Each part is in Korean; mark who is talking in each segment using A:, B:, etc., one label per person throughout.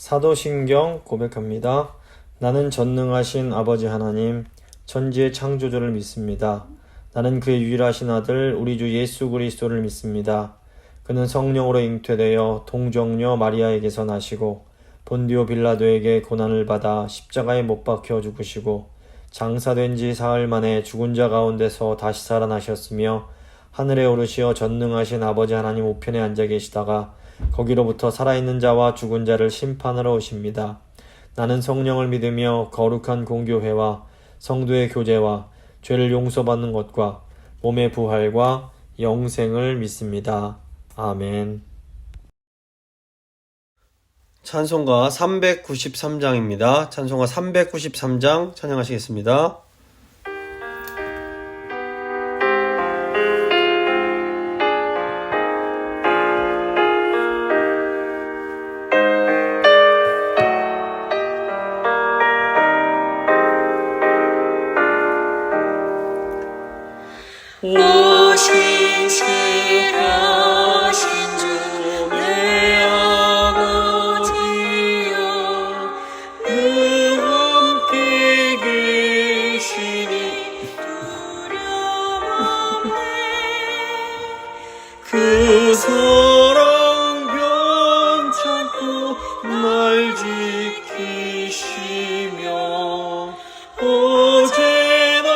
A: 사도신경 고백합니다. 나는 전능하신 아버지 하나님, 천지의 창조주를 믿습니다. 나는 그의 유일하신 아들 우리 주 예수 그리스도를 믿습니다. 그는 성령으로 잉태되어 동정녀 마리아에게서 나시고 본디오 빌라도에게 고난을 받아 십자가에 못 박혀 죽으시고 장사된 지 사흘 만에 죽은 자 가운데서 다시 살아나셨으며 하늘에 오르시어 전능하신 아버지 하나님 우편에 앉아 계시다가 거기로부터 살아있는 자와 죽은 자를 심판하러 오십니다. 나는 성령을 믿으며 거룩한 공교회와 성도의 교제와 죄를 용서받는 것과 몸의 부활과 영생을 믿습니다. 아멘. 찬송가 393장입니다. 찬송가 393장 찬양하시겠습니다.
B: 오신 실하신 주 내 아버지여 늘 함께 계시니 두려움 없네. 그 사랑 변찮고 날 지키시며 어제나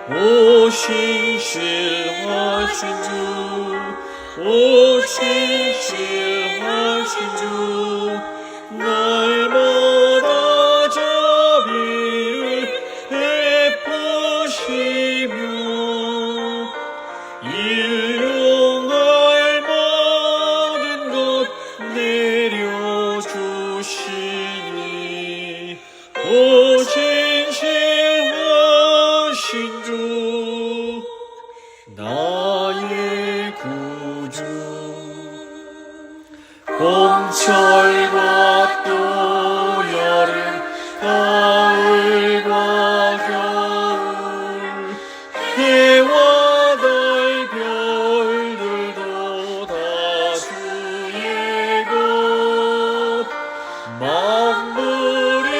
B: 오신 실하신 주 오신 실하신 주 날마다 자비를 베푸시며 일용할 모든 것 내려주시니 오신 실하신 주 나의 구주 봄철과 또 여름 가을과 겨울 해와 달 별들도 다 주의 것 만물이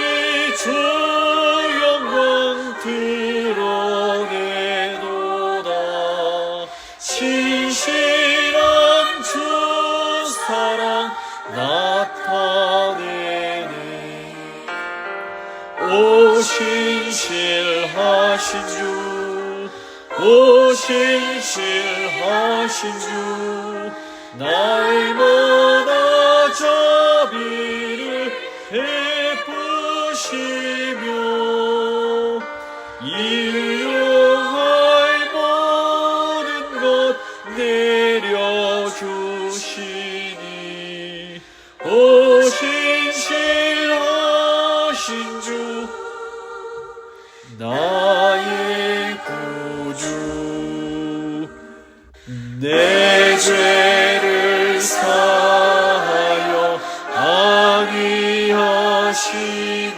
B: 주 영광 드러내도다 신실한 주 사랑 나타내네 오신 실하신 주 오신 실하신 주 날마다 자비를 베푸시며 일용할 모든 것 내려주시니 오신 실하신 주 나의 구주 내 죄를 사하여 항의하시고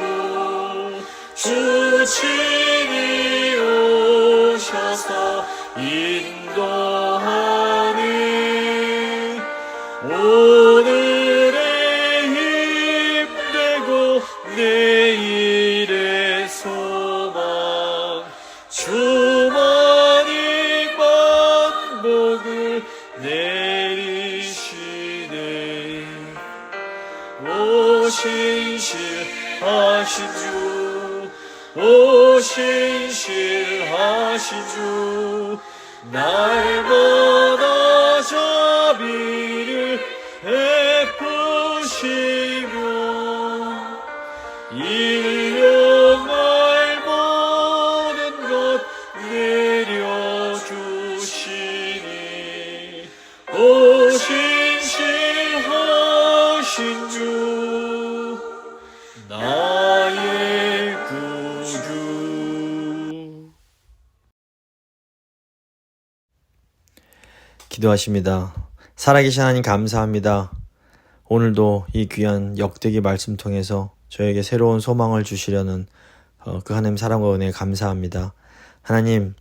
B: 주 친히 오셔서 인도하네 오늘의 힘되고 내일의 소망 주만이 만복을 내리시네 오신 실하신 주 오신 실하신 주 날마다 자비를 베푸시며 일용할 모든 것 내려주시니 오신 실하신 주 나의 구주
A: 기도하십니다. 살아계신 하나님 감사합니다. 오늘도 이 귀한 역대기 말씀 통해서 저에게 새로운 소망을 주시려는 그 하나님 사랑과 은혜에 감사합니다. 하나님,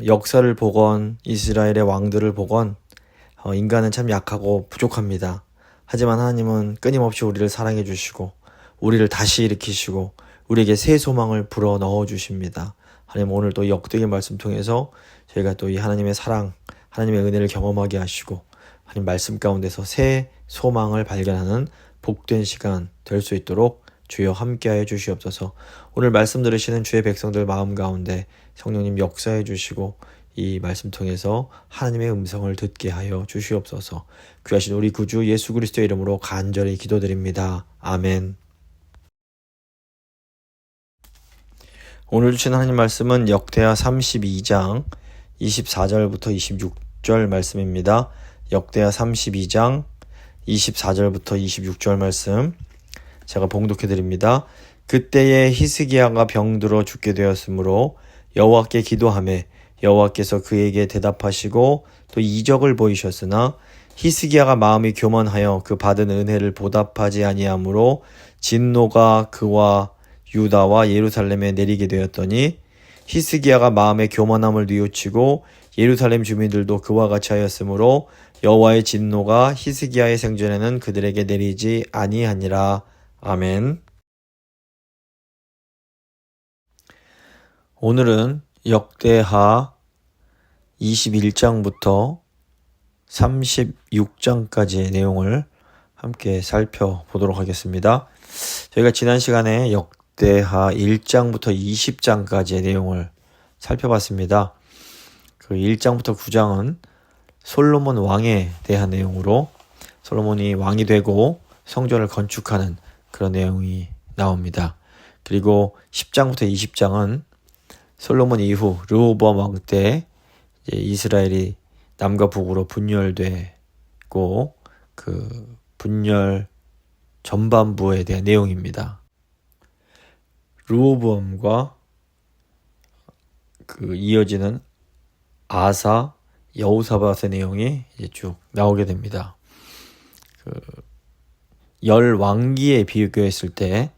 A: 역사를 보건 이스라엘의 왕들을 보건 인간은 참 약하고 부족합니다. 하지만 하나님은 끊임없이 우리를 사랑해 주시고 우리를 다시 일으키시고 우리에게 새 소망을 불어 넣어 주십니다. 하나님 오늘 또 역대기 말씀 통해서 저희가 또 이 하나님의 사랑, 하나님의 은혜를 경험하게 하시고 하나님 말씀 가운데서 새 소망을 발견하는 복된 시간 될 수 있도록 주여 함께하여 주시옵소서. 오늘 말씀 들으시는 주의 백성들 마음 가운데 성령님 역사해 주시고 이 말씀 통해서 하나님의 음성을 듣게 하여 주시옵소서. 귀하신 우리 구주 예수 그리스도의 이름으로 간절히 기도드립니다. 아멘. 오늘 주신 하나님 말씀은 역대하 32장 24절부터 26절 말씀입니다. 역대하 32장 24절부터 26절 말씀 제가 봉독해 드립니다. 그때에 히스기야가 병들어 죽게 되었으므로 여호와께 기도하매 여호와께서 그에게 대답하시고 또 이적을 보이셨으나 히스기야가 마음이 교만하여 그 받은 은혜를 보답하지 아니하므로 진노가 그와 유다와 예루살렘에 내리게 되었더니 히스기야가 마음의 교만함을 뉘우치고 예루살렘 주민들도 그와 같이 하였으므로 여호와의 진노가 히스기야의 생전에는 그들에게 내리지 아니하니라. 아멘. 오늘은 역대하 21장부터 36장까지의 내용을 함께 살펴보도록 하겠습니다. 저희가 지난 시간에 역대하 1장부터 20장까지의 내용을 살펴봤습니다. 그 1장부터 9장은 솔로몬 왕에 대한 내용으로 솔로몬이 왕이 되고 성전을 건축하는 그런 내용이 나옵니다. 그리고 10장부터 20장은 솔로몬 이후 르호보암 왕 때 이스라엘이 남과 북으로 분열되고 그 분열 전반부에 대한 내용입니다. 르호보암과 그 이어지는 아사, 여호사밧의 내용이 이제 쭉 나오게 됩니다. 그 열 왕기에 비교했을 때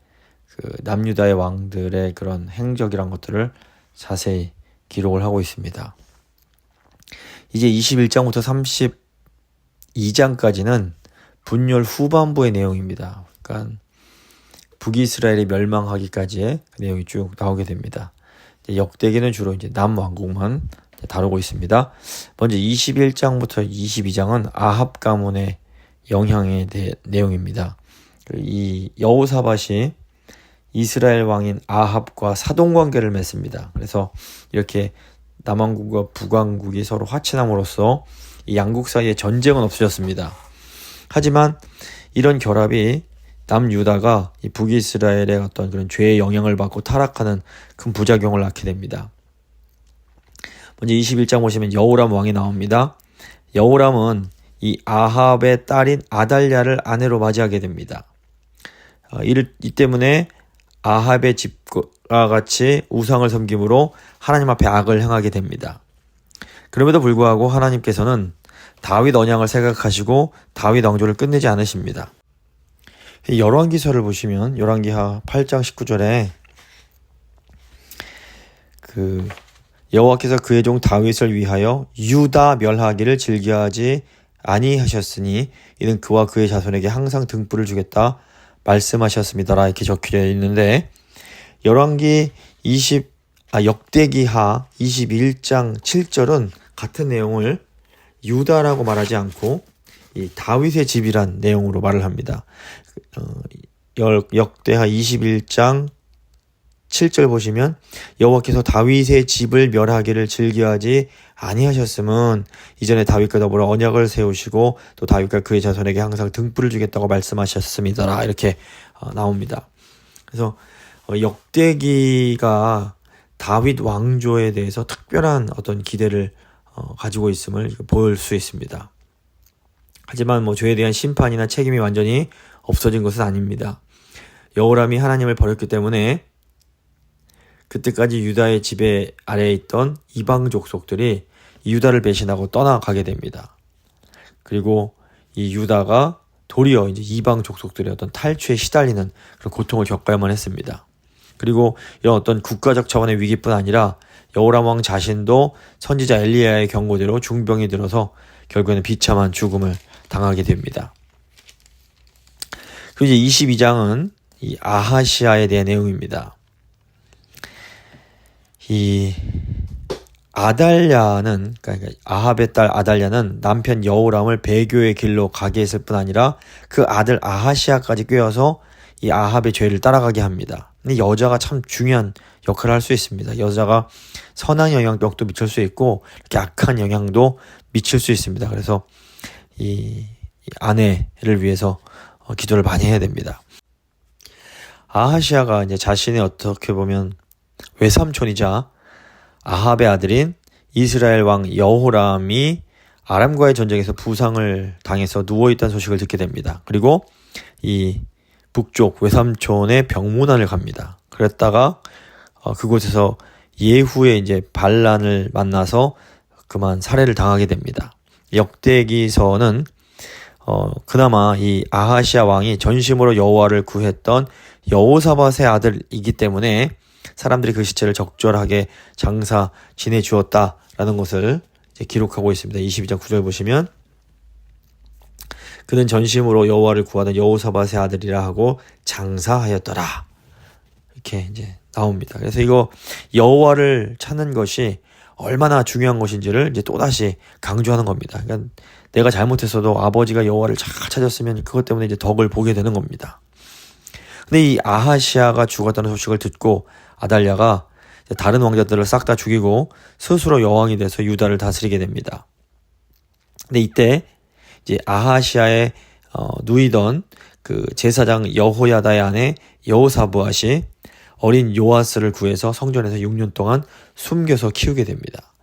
A: 그 남유다의 왕들의 그런 행적이란 것들을 자세히 기록을 하고 있습니다. 이제 21장부터 32장까지는 분열 후반부의 내용입니다. 그러니까 북이스라엘이 멸망하기까지의 그 내용이 쭉 나오게 됩니다. 역대기는 주로 이제 남왕국만 다루고 있습니다. 먼저 21장부터 22장은 아합 가문의 영향에 대한 내용입니다. 이 여호사밧이 이스라엘 왕인 아합과 사돈관계를 맺습니다. 그래서 이렇게 남왕국과 북왕국이 서로 화친함으로써 이 양국 사이에 전쟁은 없어졌습니다. 하지만 이런 결합이 남유다가 이 북이스라엘의 어떤 그런 죄의 영향을 받고 타락하는 큰 부작용을 낳게 됩니다. 먼저 21장 보시면 여호람 왕이 나옵니다. 여호람은 이 아합의 딸인 아달랴를 아내로 맞이하게 됩니다. 이 때문에 아합의 집과 같이 우상을 섬김으로 하나님 앞에 악을 행하게 됩니다. 그럼에도 불구하고 하나님께서는 다윗 언약을 생각하시고 다윗 왕조를 끝내지 않으십니다. 열왕기서를 보시면 열왕기하 8장 19절에 그 여호와께서 그의 종 다윗을 위하여 유다 멸하기를 즐겨하지 아니하셨으니 이는 그와 그의 자손에게 항상 등불을 주겠다 말씀하셨습니다라 이렇게 적혀 있는데 역대기하 21장 7절은 같은 내용을 유다라고 말하지 않고 이 다윗의 집이란 내용으로 말을 합니다. 역대하 21장 7절 보시면 여호와께서 다윗의 집을 멸하기를 즐겨하지 아니하셨음은 이전에 다윗과 더불어 언약을 세우시고 또 다윗과 그의 자손에게 항상 등불을 주겠다고 말씀하셨습니다. 이렇게 나옵니다. 그래서 역대기가 다윗 왕조에 대해서 특별한 어떤 기대를 가지고 있음을 볼 수 있습니다. 하지만 죄에 대한 심판이나 책임이 완전히 없어진 것은 아닙니다. 여호람이 하나님을 버렸기 때문에 그때까지 유다의 지배 아래에 있던 이방 족속들이 유다를 배신하고 떠나가게 됩니다. 그리고 이 유다가 도리어 이제 이방 족속들의 어떤 탈취에 시달리는 그런 고통을 겪어야만 했습니다. 그리고 이런 어떤 국가적 차원의 위기뿐 아니라 여호람 왕 자신도 선지자 엘리야의 경고대로 중병이 들어서 결국에는 비참한 죽음을 당하게 됩니다. 그리고 이제 22장은 이 아하시아에 대한 내용입니다. 이 아달랴는, 그러니까 아합의 딸 아달랴는 남편 여호람을 배교의 길로 가게 했을 뿐 아니라 그 아들 아하시아까지 꿰어서 이 아합의 죄를 따라가게 합니다. 근데 여자가 참 중요한 역할을 할 수 있습니다. 여자가 선한 영향력도 미칠 수 있고 이렇게 악한 영향도 미칠 수 있습니다. 그래서 이 아내를 위해서 기도를 많이 해야 됩니다. 아하시아가 이제 자신의 어떻게 보면 외삼촌이자 아합의 아들인 이스라엘 왕 여호람이 아람과의 전쟁에서 부상을 당해서 누워있다는 소식을 듣게 됩니다. 그리고 이 북쪽 외삼촌의 병문안을 갑니다. 그랬다가 그곳에서 예후의 이제 반란을 만나서 그만 살해를 당하게 됩니다. 역대기서는 그나마 이 아하시아 왕이 전심으로 여호와를 구했던 여호사밧의 아들이기 때문에 사람들이 그 시체를 적절하게 장사 지내주었다라는 것을 이제 기록하고 있습니다. 22장 9절 보시면 그는 전심으로 여호와를 구하던 여호사밧의 아들이라 하고 장사하였더라. 이렇게 이제 나옵니다. 그래서 이거 여호와를 찾는 것이 얼마나 중요한 것인지를 이제 또다시 강조하는 겁니다. 그러니까 내가 잘못했어도 아버지가 여호와를 잘 찾았으면 그것 때문에 이제 덕을 보게 되는 겁니다. 근데 이 아하시아가 죽었다는 소식을 듣고 아달랴가 다른 왕자들을 싹 다 죽이고 스스로 여왕이 돼서 유다를 다스리게 됩니다. 근데 이때 이제 아하시아의 누이던 그 제사장 여호야다의 아내 여호사부앗이 어린 요아스를 구해서 성전에서 6년 동안 숨겨서 키우게 됩니다.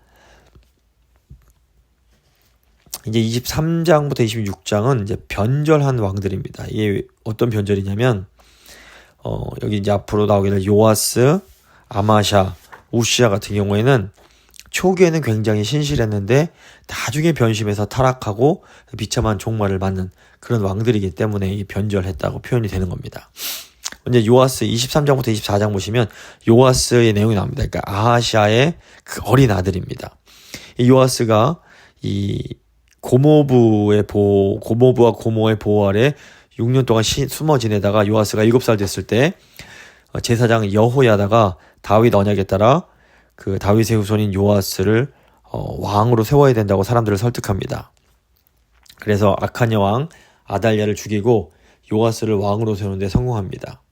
A: 이제 23장부터 26장은 이제 변절한 왕들입니다. 이게 어떤 변절이냐면 여기 이제 앞으로 나오게 될 요아스, 아마샤, 우시아 같은 경우에는 초기에는 굉장히 신실했는데 나중에 변심해서 타락하고 비참한 종말을 맞는 그런 왕들이기 때문에 이 변절했다고 표현이 되는 겁니다. 이제 요아스 23장부터 24장 보시면 요아스의 내용이 나옵니다. 그러니까 아하시아의 그 어린 아들입니다. 이 요아스가 이 고모부와 고모의 보호 아래 6년 동안 숨어 지내다가 요아스가 7살 됐을 때 제사장 여호야다가 다윗 언약에 따라 그 다윗의 후손인 요아스를 왕으로 세워야 된다고 사람들을 설득합니다. 그래서 악한 여왕 아달랴를 죽이고 요아스를 왕으로 세우는 데 성공합니다.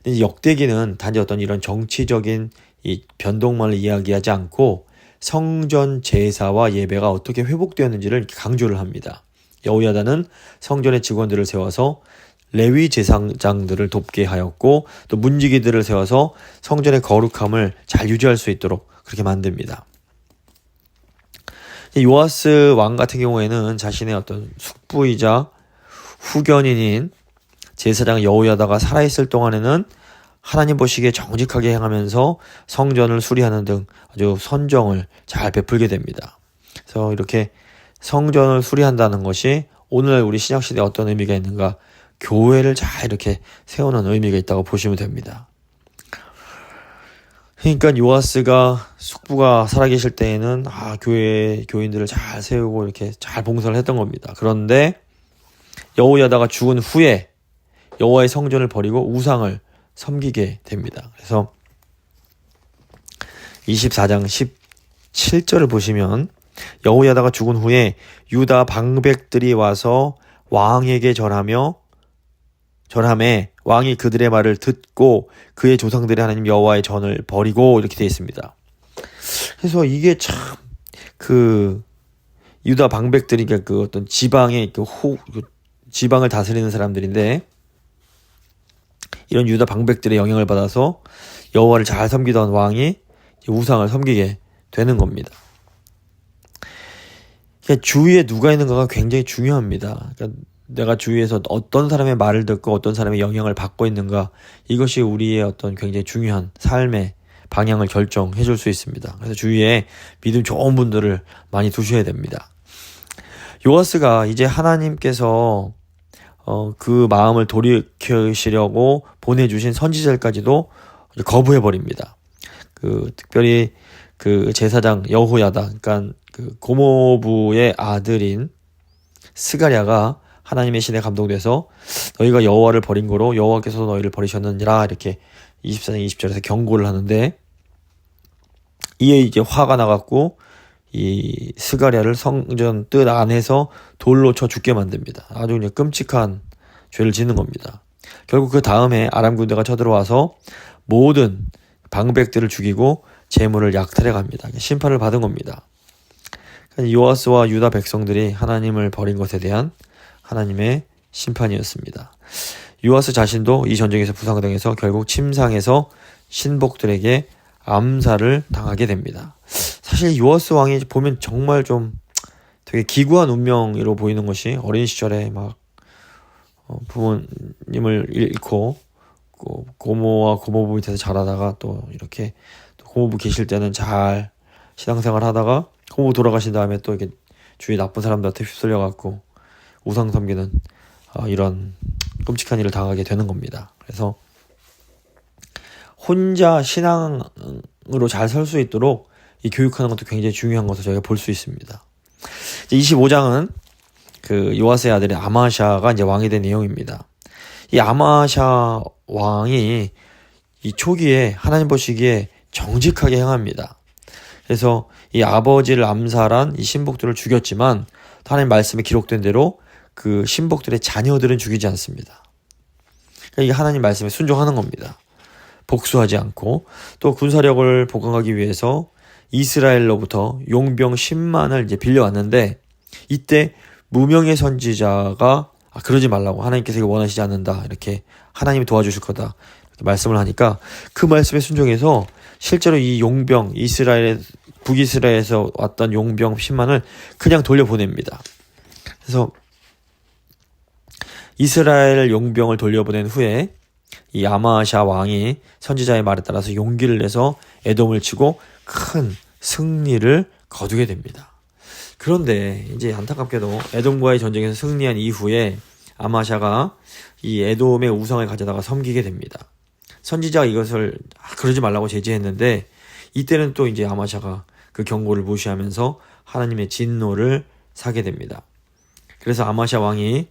A: 근데 역대기는 단지 어떤 이런 정치적인 이 변동만을 이야기하지 않고 성전 제사와 예배가 어떻게 회복되었는지를 강조를 합니다. 여호야다는 성전의 직원들을 세워서 레위 제사장들을 돕게 하였고 또 문지기들을 세워서 성전의 거룩함을 잘 유지할 수 있도록 그렇게 만듭니다. 요아스 왕 같은 경우에는 자신의 어떤 숙부이자 후견인인 제사장 여호야다가 살아있을 동안에는 하나님 보시기에 정직하게 행하면서 성전을 수리하는 등 아주 선정을 잘 베풀게 됩니다. 그래서 이렇게 성전을 수리한다는 것이 오늘날 우리 신약시대에 어떤 의미가 있는가, 교회를 잘 이렇게 세우는 의미가 있다고 보시면 됩니다. 그러니까 요아스가 숙부가 살아계실 때에는 교인들을 잘 세우고 이렇게 잘 봉사를 했던 겁니다. 그런데 여호야다가 죽은 후에 여호와의 성전을 버리고 우상을 섬기게 됩니다. 그래서 24장 17절을 보시면 여호야다가 죽은 후에 유다 방백들이 와서 왕에게 절하며 왕이 그들의 말을 듣고 그의 조상들의 하나님 여호와의 전을 버리고 이렇게 되어 있습니다. 그래서 이게 참 그 유다 방백들이 그 어떤 지방의 지방을 다스리는 사람들인데 이런 유다 방백들의 영향을 받아서 여호와를 잘 섬기던 왕이 우상을 섬기게 되는 겁니다. 그러니까 주위에 누가 있는가가 굉장히 중요합니다. 그러니까 내가 주위에서 어떤 사람의 말을 듣고 어떤 사람의 영향을 받고 있는가, 이것이 우리의 어떤 굉장히 중요한 삶의 방향을 결정해 줄 수 있습니다. 그래서 주위에 믿음 좋은 분들을 많이 두셔야 됩니다. 요아스가 이제 하나님께서 그 마음을 돌이키시려고 보내주신 선지자들까지도 거부해버립니다. 특별히 그 제사장 여호야다, 그러니까 그 고모부의 아들인 스가랴가 하나님의 신에 감동돼서 너희가 여호와를 버린 거로 여호와께서 너희를 버리셨느니라, 이렇게 24장 20절에서 경고를 하는데, 이에 이제 화가 나갖고 이 스가랴를 성전 뜰 안에서 돌로 쳐 죽게 만듭니다. 아주 그냥 끔찍한 죄를 짓는 겁니다. 결국 그 다음에 아람 군대가 쳐들어와서 모든 방백들을 죽이고 재물을 약탈해 갑니다. 심판을 받은 겁니다. 요아스와 유다 백성들이 하나님을 버린 것에 대한 하나님의 심판이었습니다. 요아스 자신도 이 전쟁에서 부상당해서 결국 침상에서 신복들에게 암살을 당하게 됩니다. 사실 요아스 왕이 보면 정말 좀 되게 기구한 운명으로 보이는 것이, 어린 시절에 막 부모님을 잃고 고모와 고모부 밑에서 자라다가 또 이렇게 또 고모부 계실 때는 잘 신앙생활 하다가 고모부 돌아가신 다음에 또 이렇게 주위 나쁜 사람들한테 휩쓸려 갖고 우상 섬기는 이런 끔찍한 일을 당하게 되는 겁니다. 그래서 혼자 신앙으로 잘 설 수 있도록 이 교육하는 것도 굉장히 중요한 것을 저희가 볼 수 있습니다. 25장은 그 요아스의 아들인 아마샤가 이제 왕이 된 내용입니다. 이 아마샤 왕이 이 초기에 하나님 보시기에 정직하게 행합니다. 그래서 이 아버지를 암살한 이 신복들을 죽였지만 하나님 말씀에 기록된 대로 그 신복들의 자녀들은 죽이지 않습니다. 그러니까 이게 하나님 말씀에 순종하는 겁니다. 복수하지 않고, 또 군사력을 보강하기 위해서 이스라엘로부터 용병 10만을 이제 빌려왔는데, 이때 무명의 선지자가 그러지 말라고, 하나님께서 이거 원하시지 않는다, 이렇게 하나님이 도와주실 거다 이렇게 말씀을 하니까 그 말씀에 순종해서 실제로 이 용병, 북이스라엘에서 왔던 용병 10만을 그냥 돌려보냅니다. 그래서 이스라엘 용병을 돌려보낸 후에 이 아마샤 왕이 선지자의 말에 따라서 용기를 내서 에돔을 치고 큰 승리를 거두게 됩니다. 그런데 이제 안타깝게도 에돔과의 전쟁에서 승리한 이후에 아마샤가 이 에돔의 우상을 가져다가 섬기게 됩니다. 선지자가 이것을 그러지 말라고 제지했는데, 이때는 또 이제 아마샤가 그 경고를 무시하면서 하나님의 진노를 사게 됩니다. 그래서 아마샤 왕이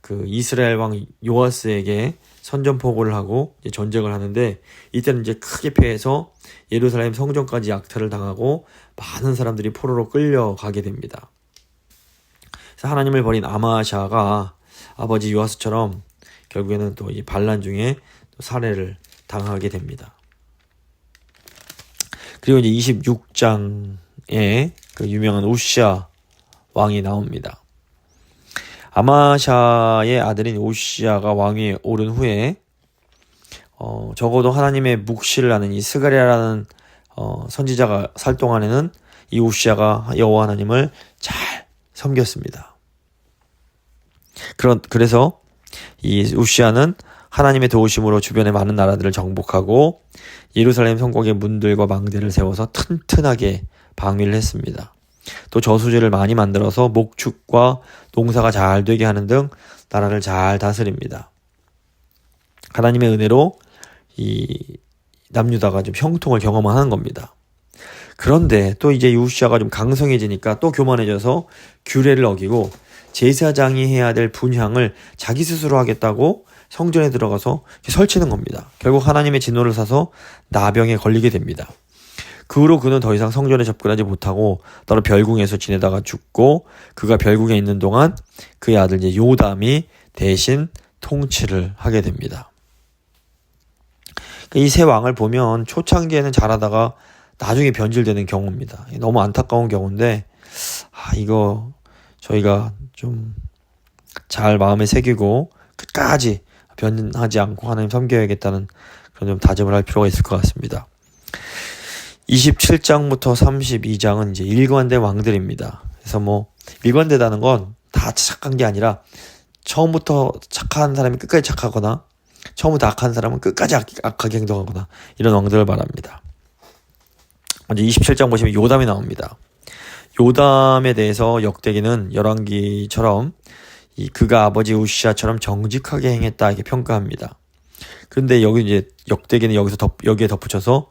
A: 그 이스라엘 왕 요아스에게 선전포고를 하고 이제 전쟁을 하는데, 이때는 이제 크게 패해서 예루살렘 성전까지 약탈을 당하고 많은 사람들이 포로로 끌려가게 됩니다. 그래서 하나님을 버린 아마샤가 아버지 요아스처럼 결국에는 또 이 반란 중에 또 살해를 당하게 됩니다. 그리고 이제 26장에 그 유명한 우시아 왕이 나옵니다. 아마샤의 아들인 우시아가 왕위에 오른 후에 적어도 하나님의 묵시를 하는 이 스가랴라는 선지자가 살 동안에는 이 우시아가 여호와 하나님을 잘 섬겼습니다. 그래서 이 우시아는 하나님의 도우심으로 주변의 많은 나라들을 정복하고 예루살렘 성곽의 문들과 망대를 세워서 튼튼하게 방위를 했습니다. 또 저수지를 많이 만들어서 목축과 농사가 잘 되게 하는 등 나라를 잘 다스립니다. 하나님의 은혜로 이 남유다가 좀 형통을 경험하는 겁니다. 그런데 또 이제 우시아가 좀 강성해지니까 또 교만해져서 규례를 어기고 제사장이 해야 될 분향을 자기 스스로 하겠다고 성전에 들어가서 설치는 겁니다. 결국 하나님의 진노를 사서 나병에 걸리게 됩니다. 그 후로 그는 더 이상 성전에 접근하지 못하고 따로 별궁에서 지내다가 죽고, 그가 별궁에 있는 동안 그의 아들 이제 요담이 대신 통치를 하게 됩니다. 이 세 왕을 보면 초창기에는 잘하다가 나중에 변질되는 경우입니다. 너무 안타까운 경우인데, 이거 저희가 좀 잘 마음에 새기고 끝까지 변하지 않고 하나님 섬겨야겠다는 그런 좀 다짐을 할 필요가 있을 것 같습니다. 27장부터 32장은 이제 일관된 왕들입니다. 그래서 일관되다는 건 다 착한 게 아니라 처음부터 착한 사람이 끝까지 착하거나 처음부터 악한 사람은 끝까지 악하게 행동하거나 이런 왕들을 말합니다. 먼저 27장 보시면 요담이 나옵니다. 요담에 대해서 역대기는 열왕기처럼 그가 아버지 우시아처럼 정직하게 행했다 이렇게 평가합니다. 그런데 여기 이제 역대기는 여기에 덧붙여서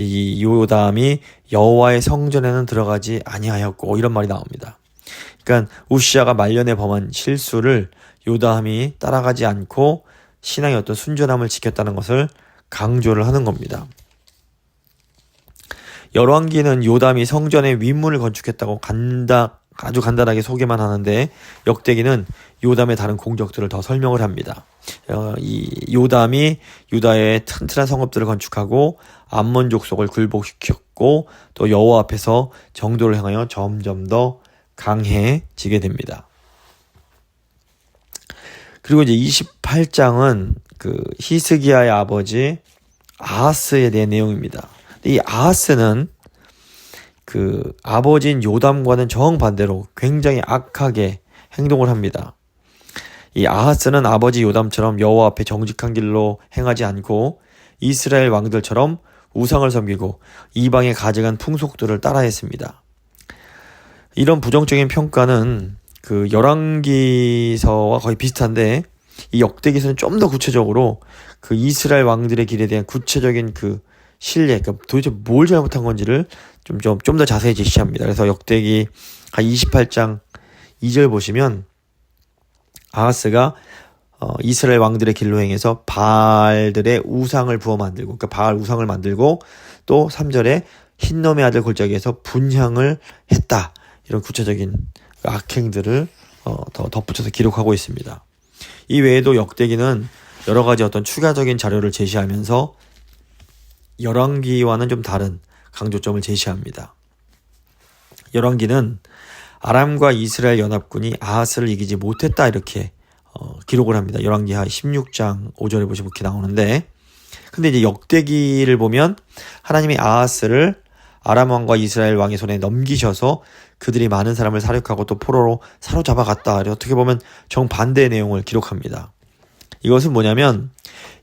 A: 이 요담이 여호와의 성전에는 들어가지 아니하였고 이런 말이 나옵니다. 그러니까 우시아가 말년에 범한 실수를 요담이 따라가지 않고 신앙의 어떤 순전함을 지켰다는 것을 강조를 하는 겁니다. 열왕기는 요담이 성전의 윗문을 건축했다고 아주 간단하게 소개만 하는데 역대기는 요담의 다른 공적들을 더 설명을 합니다. 이 요담이 유다의 튼튼한 성읍들을 건축하고 암몬 족속을 굴복시켰고 또 여호와 앞에서 정도를 행하여 점점 더 강해지게 됩니다. 그리고 이제 28장은 그 히스기야의 아버지 아하스에 대한 내용입니다. 이 아하스는 그 아버지인 요담과는 정반대로 굉장히 악하게 행동을 합니다. 이 아하스는 아버지 요담처럼 여호와 앞에 정직한 길로 행하지 않고 이스라엘 왕들처럼 우상을 섬기고 이방에 가져간 풍속들을 따라했습니다. 이런 부정적인 평가는 그 열왕기서와 거의 비슷한데 이 역대기서는 좀 더 구체적으로 그 이스라엘 왕들의 길에 대한 구체적인 그 신뢰, 그러니까 도대체 뭘 잘못한 건지를 좀 더 자세히 제시합니다. 그래서 역대기 28장 2절 보시면 아하스가 이스라엘 왕들의 길로 행해서 바알들의 우상을 부어 만들고, 그러니까 바알 우상을 만들고 또 3절에 흰놈의 아들 골짜기에서 분향을 했다. 이런 구체적인 악행들을 더 덧붙여서 기록하고 있습니다. 이 외에도 역대기는 여러 가지 어떤 추가적인 자료를 제시하면서 열왕기와는 좀 다른 강조점을 제시합니다. 열왕기는 아람과 이스라엘 연합군이 아하스를 이기지 못했다 이렇게 기록을 합니다. 열왕기 16장 5절에 보시면 이렇게 나오는데, 근데 이제 역대기를 보면 하나님이 아하스를 아람 왕과 이스라엘 왕의 손에 넘기셔서 그들이 많은 사람을 사륙하고 또 포로로 사로잡아 갔다. 어떻게 보면 정반대의 내용을 기록합니다. 이것은 뭐냐면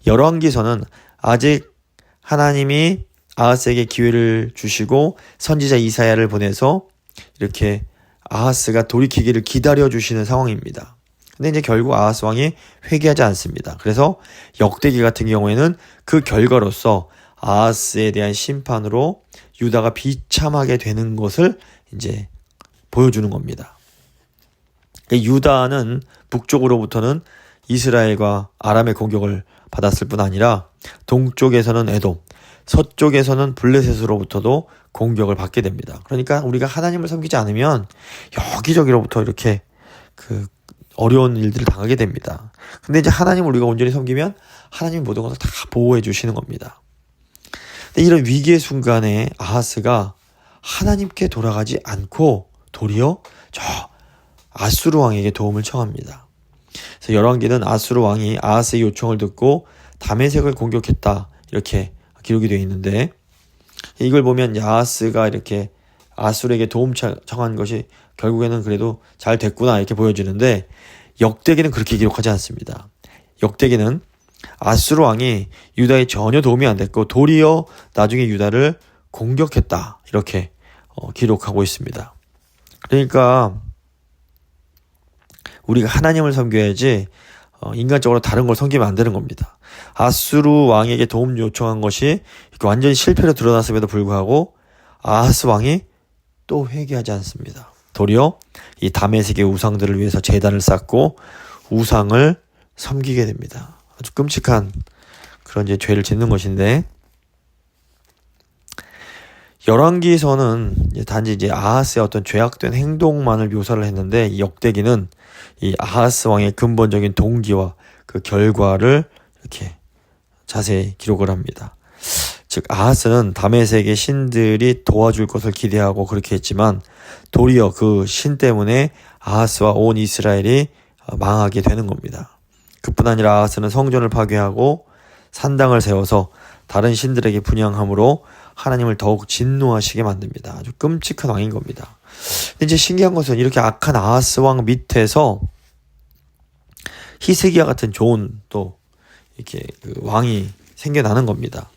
A: 열왕기서는 아직 하나님이 아하스에게 기회를 주시고 선지자 이사야를 보내서 이렇게 아하스가 돌이키기를 기다려주시는 상황입니다. 근데 이제 결국 아하스 왕이 회개하지 않습니다. 그래서 역대기 같은 경우에는 그 결과로서 아하스에 대한 심판으로 유다가 비참하게 되는 것을 이제 보여주는 겁니다. 유다는 북쪽으로부터는 이스라엘과 아람의 공격을 받았을 뿐 아니라 동쪽에서는 에돔, 서쪽에서는 블레셋으로부터도 공격을 받게 됩니다. 그러니까 우리가 하나님을 섬기지 않으면 여기저기로부터 이렇게 그 어려운 일들을 당하게 됩니다. 근데 이제 하나님을 우리가 온전히 섬기면 하나님이 모든 것을 다 보호해 주시는 겁니다. 근데 이런 위기의 순간에 아하스가 하나님께 돌아가지 않고 도리어 저 아수르 왕에게 도움을 청합니다. 그래서 열왕기는 아수르 왕이 아하스의 요청을 듣고 다메섹을 공격했다 이렇게 기록이 되어 있는데, 이걸 보면 아하스가 이렇게 아수르에게 도움 청한 것이 결국에는 그래도 잘 됐구나 이렇게 보여지는데, 역대기는 그렇게 기록하지 않습니다. 역대기는 아수르 왕이 유다에 전혀 도움이 안 됐고 도리어 나중에 유다를 공격했다 이렇게 기록하고 있습니다. 그러니까 우리가 하나님을 섬겨야지 인간적으로 다른 걸 섬기면 안 되는 겁니다. 아수르 왕에게 도움 요청한 것이 완전히 실패로 드러났음에도 불구하고 아하스 왕이 또 회개하지 않습니다. 도리어 이 다메섹의 우상들을 위해서 제단을 쌓고 우상을 섬기게 됩니다. 아주 끔찍한 그런 이제 죄를 짓는 것인데, 열왕기서는 단지 이제 아하스의 어떤 죄악된 행동만을 묘사를 했는데, 이 역대기는 이 아하스 왕의 근본적인 동기와 그 결과를 이렇게 자세히 기록을 합니다. 즉 아하스는 다메섹의 신들이 도와줄 것을 기대하고 그렇게 했지만 도리어 그 신 때문에 아하스와 온 이스라엘이 망하게 되는 겁니다. 그뿐 아니라 아하스는 성전을 파괴하고 산당을 세워서 다른 신들에게 분향함으로 하나님을 더욱 진노하시게 만듭니다. 아주 끔찍한 왕인 겁니다. 근데 이제 신기한 것은 이렇게 악한 아하스 왕 밑에서 히스기야 같은 좋은 또 이렇게 그 왕이 생겨나는 겁니다.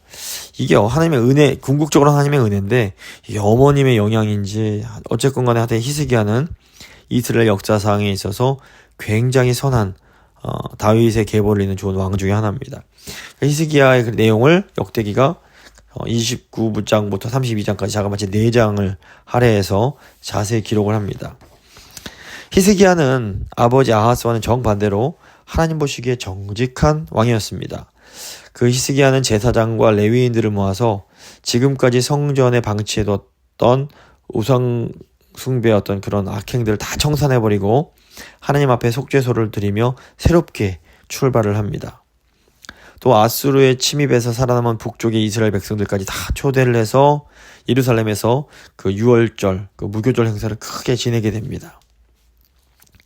A: 이게 하나님의 은혜, 궁극적으로 하나님의 은혜인데 이게 어머님의 영향인지 어쨌건 간에 하여튼 히스기야는 이스라엘 역사상에 있어서 굉장히 선한 다윗의 계보를 잇는 좋은 왕 중에 하나입니다. 히스기야의 그 내용을 역대기가 29장부터 32장까지 자그마치 4장을 할애해서 자세히 기록을 합니다. 히스기야는 아버지 아하스와는 정반대로 하나님 보시기에 정직한 왕이었습니다. 그 히스기야는 제사장과 레위인들을 모아서 지금까지 성전에 방치해뒀던 우상 숭배였던 그런 악행들을 다 청산해버리고 하나님 앞에 속죄소를 드리며 새롭게 출발을 합니다. 또 아수르의 침입에서 살아남은 북쪽의 이스라엘 백성들까지 다 초대를 해서 예루살렘에서 그 유월절, 그 무교절 행사를 크게 지내게 됩니다.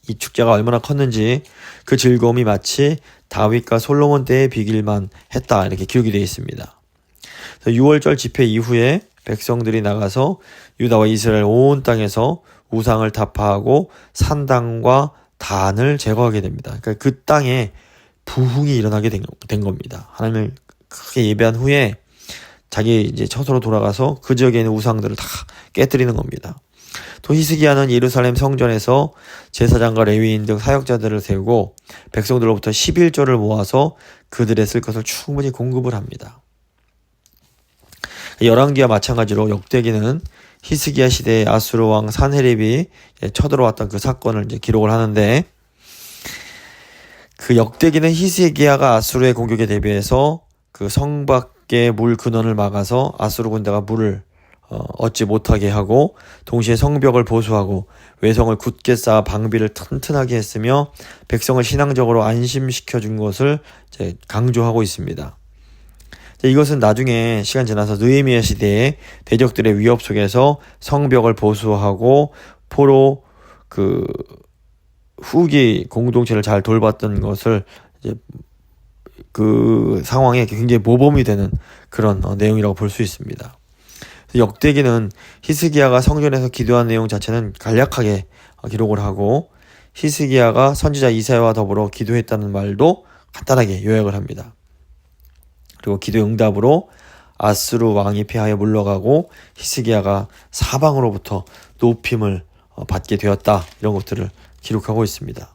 A: 이 축제가 얼마나 컸는지 그 즐거움이 마치 다윗과 솔로몬 때에 비길만 했다 이렇게 기록이 되어 있습니다. 유월절 집회 이후에 백성들이 나가서 유다와 이스라엘 온 땅에서 우상을 타파하고 산당과 단을 제거하게 됩니다. 그러니까 그 땅에 부흥이 일어나게 된 겁니다. 하나님을 크게 예배한 후에 자기 이제 처소로 돌아가서 그 지역에 있는 우상들을 다 깨뜨리는 겁니다. 또 히스기야는 예루살렘 성전에서 제사장과 레위인 등 사역자들을 세우고 백성들로부터 11조를 모아서 그들의 쓸 것을 충분히 공급을 합니다. 열왕기와 마찬가지로 역대기는 히스기야 시대의 아수르 왕 산헤립이 쳐들어왔던 그 사건을 이제 기록을 하는데, 그 역대기는 히스기야가 아수르의 공격에 대비해서 그 성 밖의 물 근원을 막아서 아수르 군대가 물을 얻지 못하게 하고, 동시에 성벽을 보수하고 외성을 굳게 쌓아 방비를 튼튼하게 했으며 백성을 신앙적으로 안심시켜 준 것을 이제 강조하고 있습니다. 이것은 나중에 시간 지나서 느헤미야 시대에 대적들의 위협 속에서 성벽을 보수하고 포로 그 후기 공동체를 잘 돌봤던 것을 이제 그 상황에 굉장히 모범이 되는 그런 내용이라고 볼 수 있습니다. 역대기는 히스기야가 성전에서 기도한 내용 자체는 간략하게 기록을 하고, 히스기야가 선지자 이사야와 더불어 기도했다는 말도 간단하게 요약을 합니다. 그리고 기도 응답으로 아수르 왕이 패하여 물러가고 히스기야가 사방으로부터 높임을 받게 되었다, 이런 것들을 기록하고 있습니다.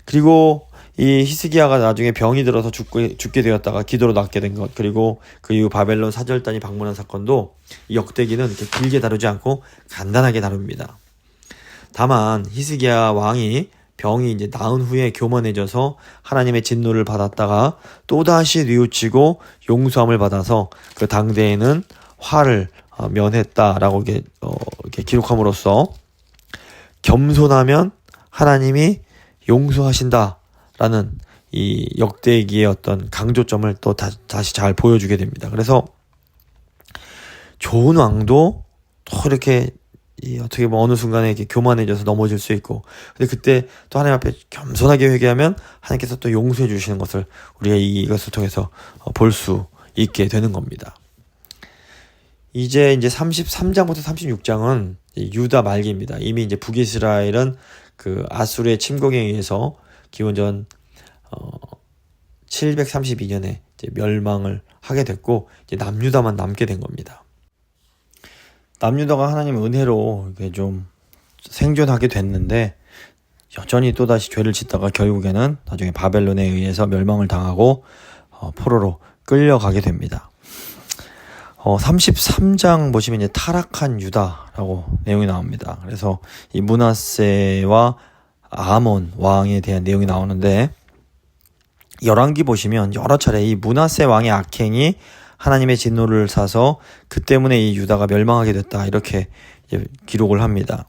A: 그리고 이 히스기야가 나중에 병이 들어서 죽게 되었다가 기도로 낫게 된 것, 그리고 그 이후 바벨론 사절단이 방문한 사건도 이 역대기는 이렇게 길게 다루지 않고 간단하게 다룹니다. 다만 히스기야 왕이 병이 이제 나은 후에 교만해져서 하나님의 진노를 받았다가 또다시 뉘우치고 용서함을 받아서 그 당대에는 화를 면했다라고 이렇게 기록함으로써 겸손하면 하나님이 용서하신다라는 이 역대기의 어떤 강조점을 또 다시 잘 보여주게 됩니다. 그래서 좋은 왕도 또 이렇게 어떻게 보면 어느 순간에 이렇게 교만해져서 넘어질 수 있고, 근데 그때 또 하나님 앞에 겸손하게 회개하면 하나님께서 또 용서해 주시는 것을 우리가 이것을 통해서 볼 수 있게 되는 겁니다. 이제 33장부터 36장은 유다 말기입니다. 이미 이제 북이스라엘은 그 아수르의 침공에 의해서 기원전 732년에 이제 멸망을 하게 됐고, 이제 남유다만 남게 된 겁니다. 남유다가 하나님의 은혜로 이렇게 좀 생존하게 됐는데, 여전히 또다시 죄를 짓다가 결국에는 나중에 바벨론에 의해서 멸망을 당하고 포로로 끌려가게 됩니다. 33장 보시면 이제 타락한 유다라고 내용이 나옵니다. 그래서 이 므낫세와 아몬 왕에 대한 내용이 나오는데, 열왕기 보시면 여러 차례 이 므낫세 왕의 악행이 하나님의 진노를 사서 그 때문에 이 유다가 멸망하게 됐다, 이렇게 이제 기록을 합니다.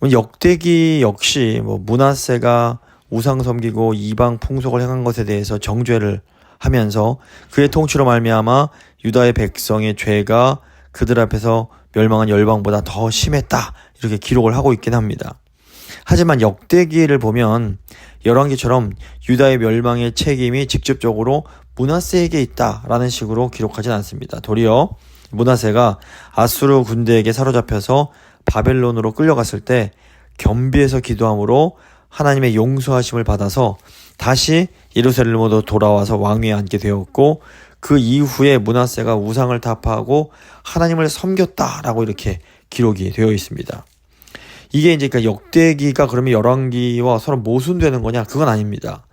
A: 역대기 역시 므낫세가 우상 섬기고 이방 풍속을 행한 것에 대해서 정죄를 하면서 그의 통치로 말미암아 유다의 백성의 죄가 그들 앞에서 멸망한 열방보다 더 심했다, 이렇게 기록을 하고 있긴 합니다. 하지만 역대기를 보면 열왕기처럼 유다의 멸망의 책임이 직접적으로 므낫세에게 있다라는 식으로 기록하진 않습니다. 도리어 므낫세가 아수르 군대에게 사로잡혀서 바벨론으로 끌려갔을 때 겸비해서 기도함으로 하나님의 용서하심을 받아서 다시 예루살렘으로 돌아와서 왕위에 앉게 되었고, 그 이후에 므낫세가 우상을 타파하고 하나님을 섬겼다라고 이렇게 기록이 되어 있습니다. 이게 이제 그러니까 역대기가 그러면 열왕기와 서로 모순되는 거냐? 그건 아닙니다.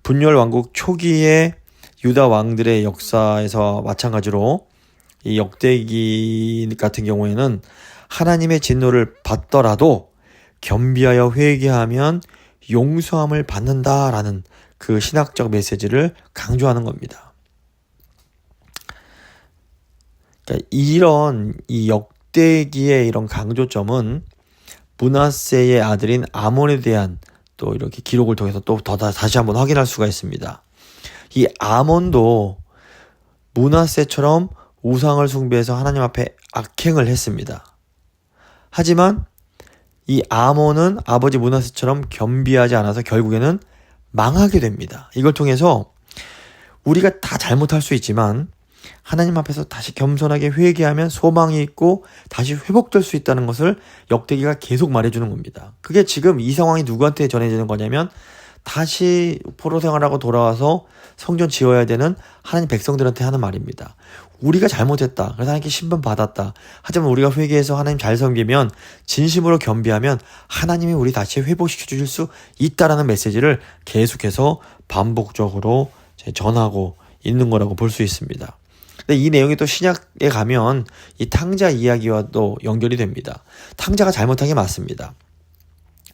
A: 분열 왕국 초기에 유다 왕들의 역사에서 마찬가지로 이 역대기 같은 경우에는 하나님의 진노를 받더라도 겸비하여 회개하면 용서함을 받는다라는 그 신학적 메시지를 강조하는 겁니다. 그러니까 이런 이 역대기의 이런 강조점은 므낫세의 아들인 아몬에 대한 또 이렇게 기록을 통해서 또 다시 한번 확인할 수가 있습니다. 이 아몬도 므낫세처럼 우상을 숭배해서 하나님 앞에 악행을 했습니다. 하지만 이 아몬은 아버지 므낫세처럼 겸비하지 않아서 결국에는 망하게 됩니다. 이걸 통해서 우리가 다 잘못할 수 있지만 하나님 앞에서 다시 겸손하게 회개하면 소망이 있고 다시 회복될 수 있다는 것을 역대기가 계속 말해주는 겁니다. 그게 지금 이 상황이 누구한테 전해지는 거냐면 다시 포로 생활하고 돌아와서 성전 지어야 되는 하나님 백성들한테 하는 말입니다. 우리가 잘못했다. 그래서 하나님께 신분 받았다. 하지만 우리가 회개해서 하나님 잘 섬기면 진심으로 겸비하면 하나님이 우리 다시 회복시켜 주실 수 있다라는 메시지를 계속해서 반복적으로 전하고 있는 거라고 볼 수 있습니다. 근데 이 내용이 또 신약에 가면 이 탕자 이야기와도 연결이 됩니다. 탕자가 잘못한 게 맞습니다.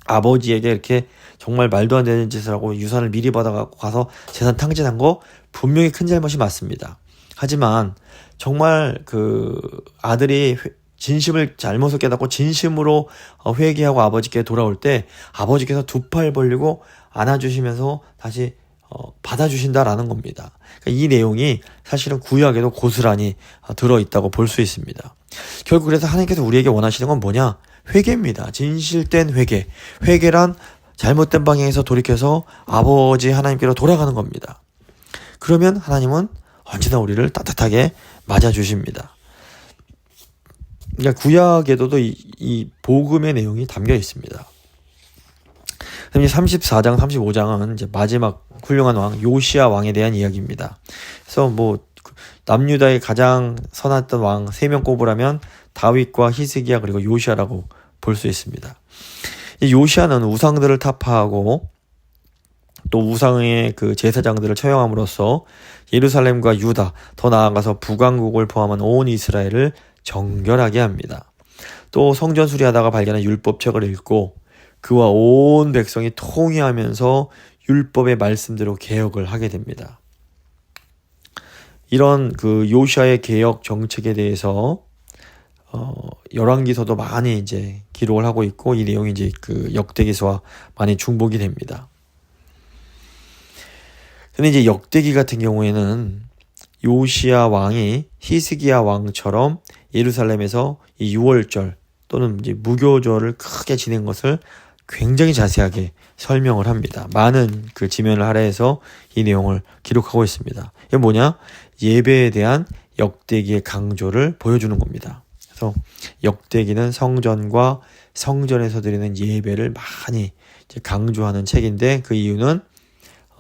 A: 아버지에게 이렇게 정말 말도 안 되는 짓을 하고 유산을 미리 받아갖고 가서 재산 탕진한 거 분명히 큰 잘못이 맞습니다. 하지만 정말 그 아들이 진심을 잘못을 깨닫고 진심으로 회개하고 아버지께 돌아올 때 아버지께서 두 팔 벌리고 안아주시면서 다시 받아주신다라는 겁니다. 그러니까 이 내용이 사실은 구약에도 고스란히 들어있다고 볼 수 있습니다. 결국 그래서 하나님께서 우리에게 원하시는 건 뭐냐? 회개입니다. 진실된 회개. 회개란 잘못된 방향에서 돌이켜서 아버지 하나님께로 돌아가는 겁니다. 그러면 하나님은 언제나 우리를 따뜻하게 맞아주십니다. 그러니까 구약에도 이 복음의 내용이 담겨 있습니다. 그럼 이제 34장, 35장은 이제 마지막 훌륭한 왕 요시야 왕에 대한 이야기입니다. 그래서 뭐 남유다의 가장 선했던 왕 3명 꼽으라면 다윗과 히스기야 그리고 요시야라고 볼 수 있습니다. 이 요시야는 우상들을 타파하고 또 우상의 그 제사장들을 처형함으로써 예루살렘과 유다, 더 나아가서 북왕국을 포함한 온 이스라엘을 정결하게 합니다. 또 성전 수리하다가 발견한 율법책을 읽고 그와 온 백성이 통회하면서 율법의 말씀대로 개혁을 하게 됩니다. 이런 그 요시아의 개혁 정책에 대해서 열왕기서도 많이 이제 기록을 하고 있고 이 내용이 이제 그 역대기서와 많이 중복이 됩니다. 근데 이제 역대기 같은 경우에는 요시야 왕이 히스기야 왕처럼 예루살렘에서 이 유월절 또는 이제 무교절을 크게 지낸 것을 굉장히 자세하게 설명을 합니다. 많은 그 지면을 할애해서 이 내용을 기록하고 있습니다. 이게 뭐냐? 예배에 대한 역대기의 강조를 보여주는 겁니다. 그래서 역대기는 성전과 성전에서 드리는 예배를 많이 이제 강조하는 책인데 그 이유는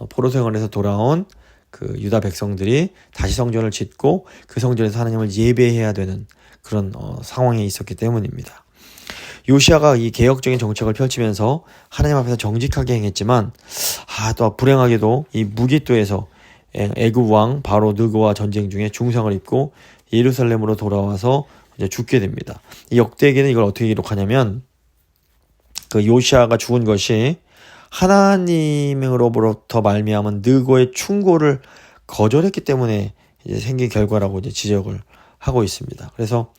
A: 포로 생활에서 돌아온 그 유다 백성들이 다시 성전을 짓고 그 성전에서 하나님을 예배해야 되는 그런 상황에 있었기 때문입니다. 요시아가 이 개혁적인 정책을 펼치면서 하나님 앞에서 정직하게 행했지만 또 불행하게도 이 무기또에서 애굽 왕 바로 느고와 전쟁 중에 중상을 입고 예루살렘으로 돌아와서 이제 죽게 됩니다. 이 역대기는 이걸 어떻게 기록하냐면 그 요시아가 죽은 것이 하나님으로부터 말미암은 느고의 충고를 거절했기 때문에 이제 생긴 결과라고 이제 지적을 하고 있습니다. 그래서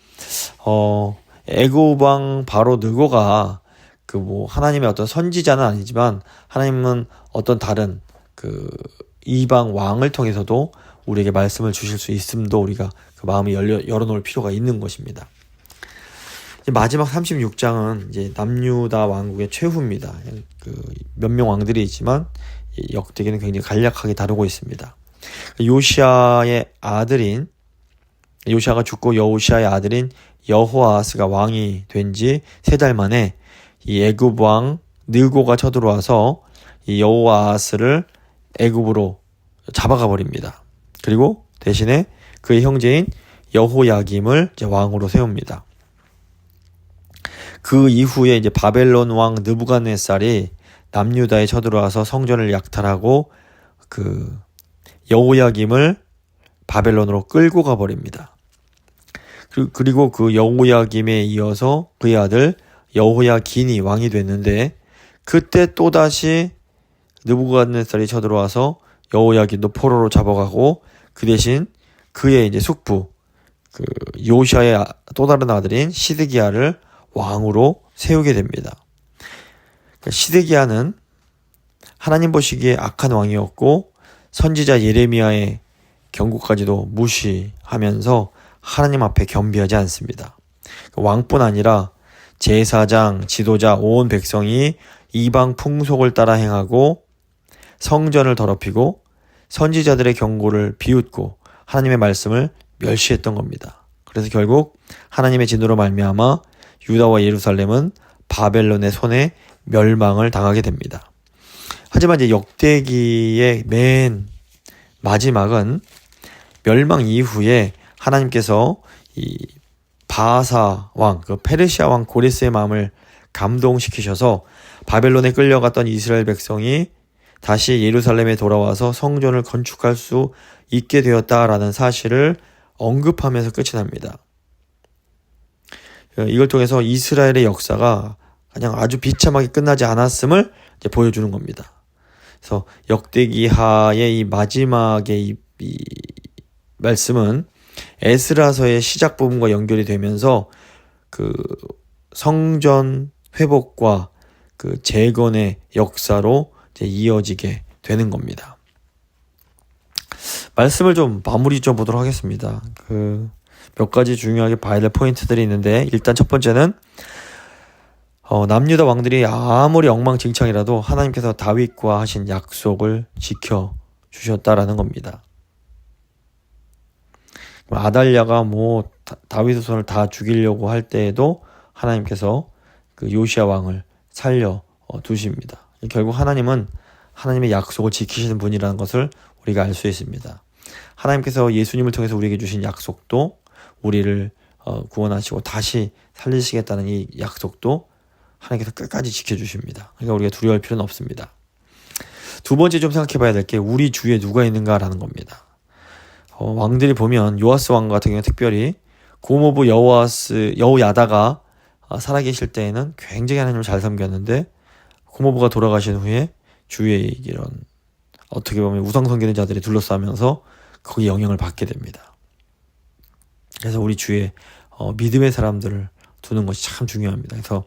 A: 애굽 왕 바로 느고가 그 뭐 하나님의 어떤 선지자는 아니지만 하나님은 어떤 다른 그 이방 왕을 통해서도 우리에게 말씀을 주실 수 있음도 우리가 그 마음을 열어놓을 필요가 있는 것입니다. 이제 마지막 36장은 이제 남유다 왕국의 최후입니다. 그 몇 명 왕들이 있지만 역대기는 굉장히 간략하게 다루고 있습니다. 요시아의 아들인 요시아가 죽고 여호시아의 아들인 여호아하스가 왕이 된 지 3달 만에 이 애굽 왕 느고가 쳐들어와서 이 여호아하스를 애굽으로 잡아가 버립니다. 그리고 대신에 그의 형제인 여호야김을 이제 왕으로 세웁니다. 그 이후에 이제 바벨론 왕 느부갓네살이 남유다에 쳐들어와서 성전을 약탈하고 그 여호야김을 바벨론으로 끌고 가버립니다. 그리고 그 여호야김에 이어서 그의 아들 여호야긴이 왕이 됐는데, 그때 또다시 느부갓네살이 쳐들어와서 여호야긴도 포로로 잡아가고, 그 대신 그의 이제 숙부 그 요시아의 또 다른 아들인 시드기야를 왕으로 세우게 됩니다. 시드기야는 하나님 보시기에 악한 왕이었고, 선지자 예레미야의 경고까지도 무시하면서 하나님 앞에 겸비하지 않습니다. 왕뿐 아니라 제사장, 지도자, 온 백성이 이방 풍속을 따라 행하고 성전을 더럽히고 선지자들의 경고를 비웃고 하나님의 말씀을 멸시했던 겁니다. 그래서 결국 하나님의 진노로 말미암아 유다와 예루살렘은 바벨론의 손에 멸망을 당하게 됩니다. 하지만 이제 역대기의 맨 마지막은 멸망 이후에 하나님께서 이 바하사 왕, 그 페르시아 왕 고레스의 마음을 감동시키셔서 바벨론에 끌려갔던 이스라엘 백성이 다시 예루살렘에 돌아와서 성전을 건축할 수 있게 되었다라는 사실을 언급하면서 끝이 납니다. 이걸 통해서 이스라엘의 역사가 그냥 아주 비참하게 끝나지 않았음을 이제 보여주는 겁니다. 그래서 역대기하의 이 마지막의 이 말씀은 에스라서의 시작 부분과 연결이 되면서 그 성전 회복과 그 재건의 역사로 이제 이어지게 되는 겁니다. 말씀을 좀 마무리 좀 보도록 하겠습니다. 그 몇 가지 중요하게 봐야 될 포인트들이 있는데, 일단 첫 번째는 남유다 왕들이 아무리 엉망진창이라도 하나님께서 다윗과 하신 약속을 지켜주셨다라는 겁니다. 아달랴가 뭐 다윗의 손을 다 죽이려고 할 때에도 하나님께서 그 요시야 왕을 살려 두십니다. 결국 하나님은 하나님의 약속을 지키시는 분이라는 것을 우리가 알 수 있습니다. 하나님께서 예수님을 통해서 우리에게 주신 약속도, 우리를 구원하시고 다시 살리시겠다는 이 약속도 하나님께서 끝까지 지켜주십니다. 그러니까 우리가 두려워할 필요는 없습니다. 두 번째 좀 생각해 봐야 될 게 우리 주위에 누가 있는가라는 겁니다. 왕들이 보면 요아스 왕 같은 경우는 특별히 고모부 여호야다가 살아계실 때에는 굉장히 하나님을 잘 섬겼는데, 고모부가 돌아가신 후에 주위에 이런 어떻게 보면 우상 섬기는 자들이 둘러싸면서 거기에 영향을 받게 됩니다. 그래서 우리 주위에 믿음의 사람들을 두는 것이 참 중요합니다. 그래서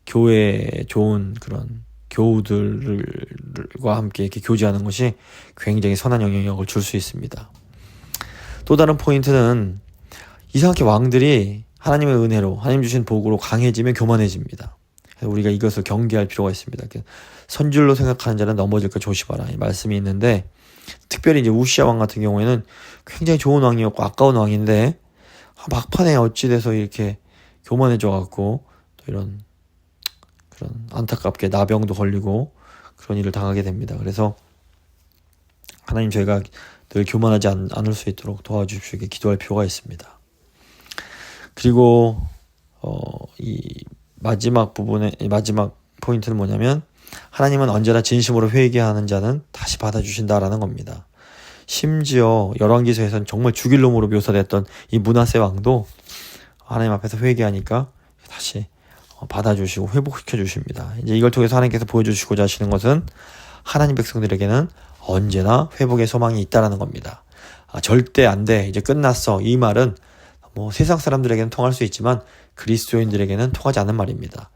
A: 교회에 좋은 그런 교우들과 함께 이렇게 교제하는 것이 굉장히 선한 영향력을 줄 수 있습니다. 또 다른 포인트는 이상하게 왕들이 하나님의 은혜로, 하나님 주신 복으로 강해지면 교만해집니다. 그래서 우리가 이것을 경계할 필요가 있습니다. 선줄로 생각하는 자는 넘어질까 조심하라, 이 말씀이 있는데, 특별히 이제 우시야 왕 같은 경우에는 굉장히 좋은 왕이었고 아까운 왕인데 막판에 어찌돼서 이렇게 교만해져 갖고 또 이런 그런 안타깝게 나병도 걸리고 그런 일을 당하게 됩니다. 그래서 하나님, 저희가 늘 교만하지 않을 수 있도록 도와주십시오. 이렇게 기도할 필요가 있습니다. 그리고 이 마지막 포인트는 뭐냐면, 하나님은 언제나 진심으로 회개하는 자는 다시 받아주신다라는 겁니다. 심지어 열왕기서에서는 정말 죽일 놈으로 묘사됐던 이 므낫세 왕도 하나님 앞에서 회개하니까 다시 받아주시고 회복시켜 주십니다. 이제 이걸 통해서 하나님께서 보여주시고자 하시는 것은 하나님 백성들에게는 언제나 회복의 소망이 있다라는 겁니다. 절대 안 돼, 이제 끝났어, 이 말은 뭐 세상 사람들에게는 통할 수 있지만 그리스도인들에게는 통하지 않는 말입니다.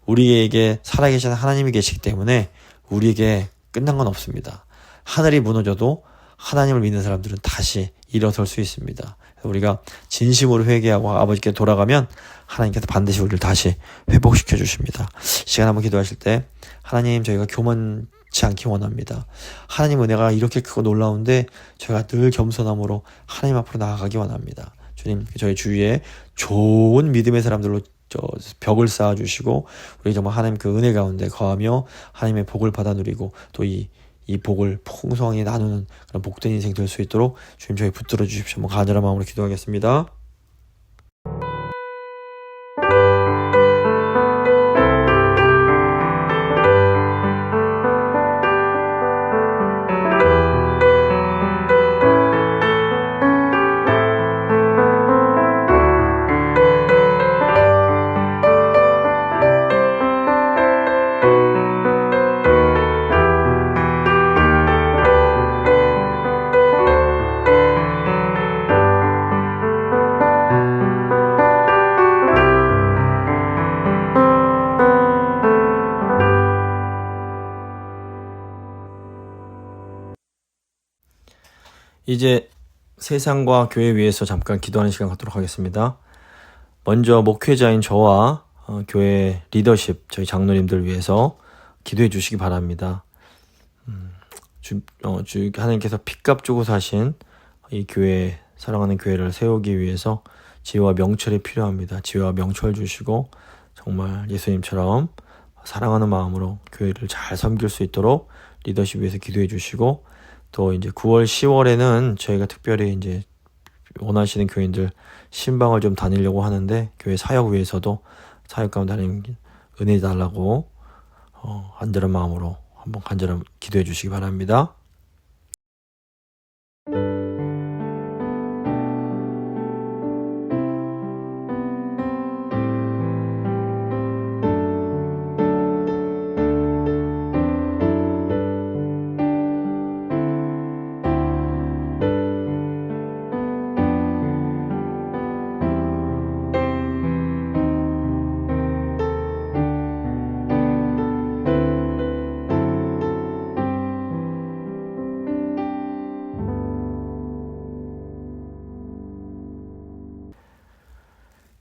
A: 우리에게 살아계신 하나님이 계시기 때문에 우리에게 끝난 건 없습니다. 하늘이 무너져도 하나님을 믿는 사람들은 다시 일어설 수 있습니다. 우리가 진심으로 회개하고 아버지께 돌아가면 하나님께서 반드시 우리를 다시 회복시켜 주십니다. 시간 한번 기도하실 때, 하나님, 저희가 교만치 않기 원합니다. 하나님 은혜가 이렇게 크고 놀라운데 저희가 늘 겸손함으로 하나님 앞으로 나아가기 원합니다. 주님, 저희 주위에 좋은 믿음의 사람들로 벽을 쌓아주시고 우리 정말 하나님 그 은혜 가운데 거하며 하나님의 복을 받아 누리고 또 이 복을 풍성하게 나누는 그런 복된 인생 될 수 있도록 주님, 저희 붙들어 주십시오. 한번 간절한 마음으로 기도하겠습니다. 이제 세상과 교회 위해서 잠깐 기도하는 시간 갖도록 하겠습니다. 먼저 목회자인 저와 교회 리더십, 저희 장로님들 위해서 기도해 주시기 바랍니다. 하나님께서 핏값 주고 사신 이 교회, 사랑하는 교회를 세우기 위해서 지혜와 명철이 필요합니다. 지혜와 명철 주시고 정말 예수님처럼 사랑하는 마음으로 교회를 잘 섬길 수 있도록 리더십 위해서 기도해 주시고, 또 이제 9월, 10월에는 저희가 특별히 이제 원하시는 교인들 신방을 좀 다니려고 하는데, 교회 사역 위해서도 사역 가운데 하나님 은혜 달라고 간절한 마음으로 한번 간절한 기도해 주시기 바랍니다.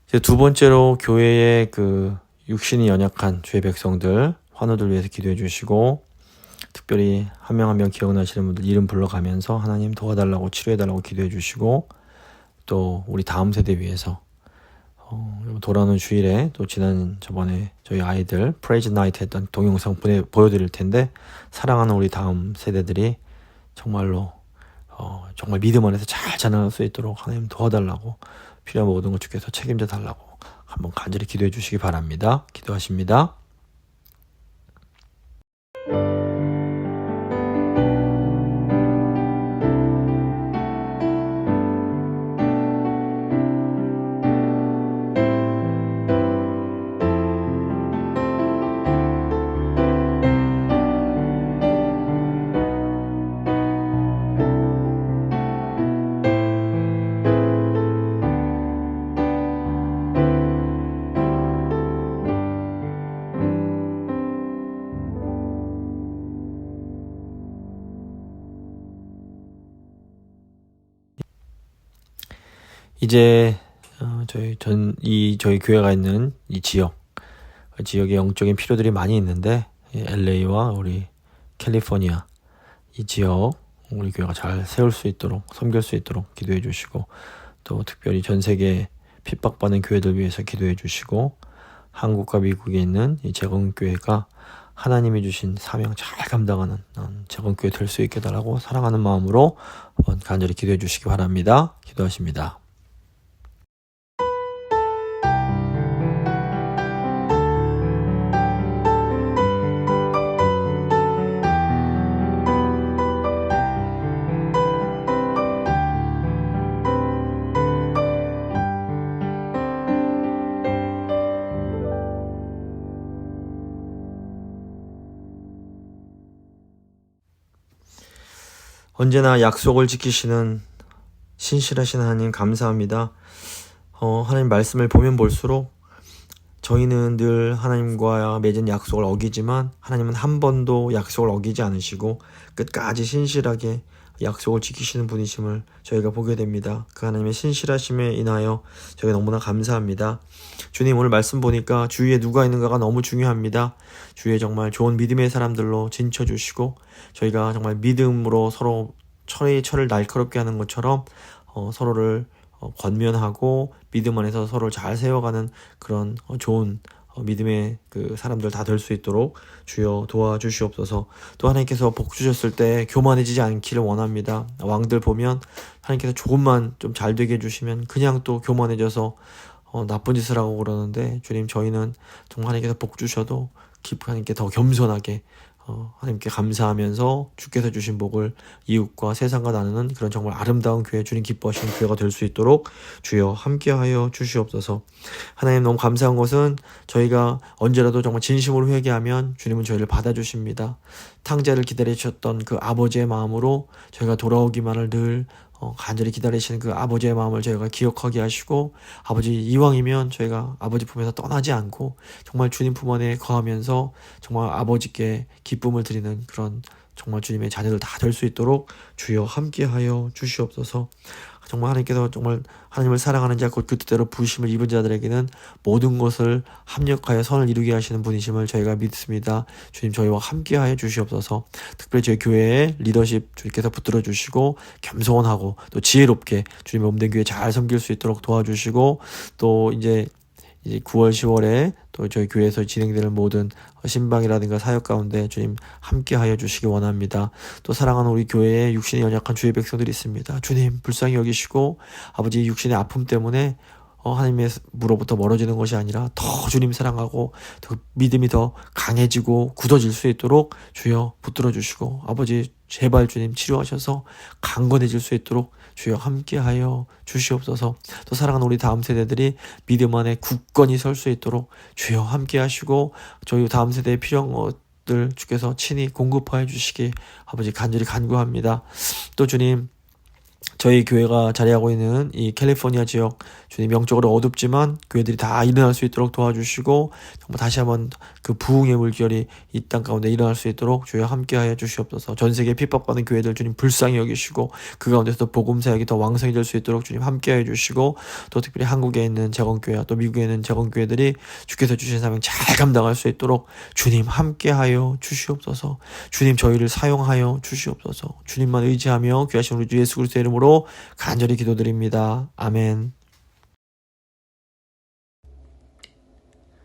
A: 이제 두 번째로 교회의 그 육신이 연약한 주의 백성들, 환우들 위해서 기도해 주시고, 특별히 한 명 한 명 기억나시는 분들 이름 불러가면서 하나님 도와달라고, 치료해달라고 기도해 주시고, 또 우리 다음 세대 위해서 돌아오는 주일에 또 저번에 저희 아이들 프레이즈 나이트 했던 동영상 보여드릴 텐데, 사랑하는 우리 다음 세대들이 정말로 정말 믿음 안에서 잘 자라날 수 있도록 하나님 도와달라고, 필요한 모든 것 주께서 책임져 달라고 한번 간절히 기도해 주시기 바랍니다. 기도하십니다. 이제 저희 교회가 있는 이 지역에 영적인 필요들이 많이 있는데, LA와 우리 캘리포니아 이 지역 우리 교회가 잘 세울 수 있도록, 섬길 수 있도록 기도해 주시고, 또 특별히 전 세계 핍박받는 교회들 위해서 기도해 주시고, 한국과 미국에 있는 이 재건교회가 하나님이 주신 사명 잘 감당하는 재건교회 될 수 있게 달라고 사랑하는 마음으로 한번 간절히 기도해 주시기 바랍니다. 기도하십니다. 언제나 약속을 지키시는 신실하신 하나님 감사합니다. 하나님 말씀을 보면 볼수록 저희는 늘 하나님과 맺은 약속을 어기지만, 하나님은 한 번도 약속을 어기지 않으시고 끝까지 신실하게 약속을 지키시는 분이심을 저희가 보게 됩니다. 그 하나님의 신실하심에 인하여 저희가 너무나 감사합니다. 주님, 오늘 말씀 보니까 주위에 누가 있는가가 너무 중요합니다. 주위에 정말 좋은 믿음의 사람들로 진쳐주시고, 저희가 정말 믿음으로 서로 철을 날카롭게 하는 것처럼 서로를 권면하고 믿음 안에서 서로를 잘 세워가는 그런 좋은 믿음의 그 사람들 다 될 수 있도록 주여 도와주시옵소서. 또 하나님께서 복 주셨을 때 교만해지지 않기를 원합니다. 왕들 보면 하나님께서 조금만 좀 잘 되게 해주시면 그냥 또 교만해져서 나쁜 짓을 하고 그러는데, 주님, 저희는 정말 하나님께서 복 주셔도 하나님께 더 겸손하게 하나님께 감사하면서 주께서 주신 복을 이웃과 세상과 나누는 그런 정말 아름다운 교회, 주님 기뻐하시는 교회가 될 수 있도록 주여 함께하여 주시옵소서. 하나님, 너무 감사한 것은 저희가 언제라도 정말 진심으로 회개하면 주님은 저희를 받아주십니다. 탕자를 기다리셨던 그 아버지의 마음으로 저희가 돌아오기만을 늘 간절히 기다리시는 그 아버지의 마음을 저희가 기억하게 하시고, 아버지 이왕이면 저희가 아버지 품에서 떠나지 않고 정말 주님 품 안에 거하면서 정말 아버지께 기쁨을 드리는 그런 정말 주님의 자녀들 다 될 수 있도록 주여 함께하여 주시옵소서. 정말 하나님께서 정말 하나님을 사랑하는 자 곧 그 뜻대로 부르심을 입은 자들에게는 모든 것을 합력하여 선을 이루게 하시는 분이심을 저희가 믿습니다. 주님 저희와 함께하여 주시옵소서. 특별히 저희 교회의 리더십 주님께서 붙들어 주시고 겸손하고 또 지혜롭게 주님의 몸된 교회 잘 섬길 수 있도록 도와주시고 또 이제 9월 10월에 또 저희 교회에서 진행되는 모든 신방이라든가 사역 가운데 주님 함께하여 주시기 원합니다. 또 사랑하는 우리 교회에 육신이 연약한 주의 백성들이 있습니다. 주님 불쌍히 여기시고 아버지 육신의 아픔 때문에 하나님의 무로부터 멀어지는 것이 아니라 더 주님 사랑하고 더 믿음이 더 강해지고 굳어질 수 있도록 주여 붙들어 주시고 아버지 제발 주님 치료하셔서 강건해질 수 있도록 주여 함께하여 주시옵소서. 또 사랑하는 우리 다음 세대들이 믿음 안에 굳건히 설 수 있도록 주여 함께하시고 저희 다음 세대에 필요한 것들 주께서 친히 공급하여 주시기 아버지 간절히 간구합니다. 또 주님 저희 교회가 자리하고 있는 이 캘리포니아 지역 주님 영적으로 어둡지만 교회들이 다 일어날 수 있도록 도와주시고 정말 다시 한번 그 부흥의 물결이 이 땅 가운데 일어날 수 있도록 주여 함께하여 주시옵소서. 전 세계 핍박받는 교회들 주님 불쌍히 여기시고 그 가운데서도 복음 사역이 더 왕성해질 수 있도록 주님 함께하여 주시고 또 특별히 한국에 있는 재건교회와 또 미국에 있는 재건교회들이 주께서 주신 사명 잘 감당할 수 있도록 주님 함께하여 주시옵소서. 주님 저희를 사용하여 주시옵소서. 주님만 의지하며 귀하신 우리 주 예수 그리스도의 이름으로 간절히 기도드립니다. 아멘.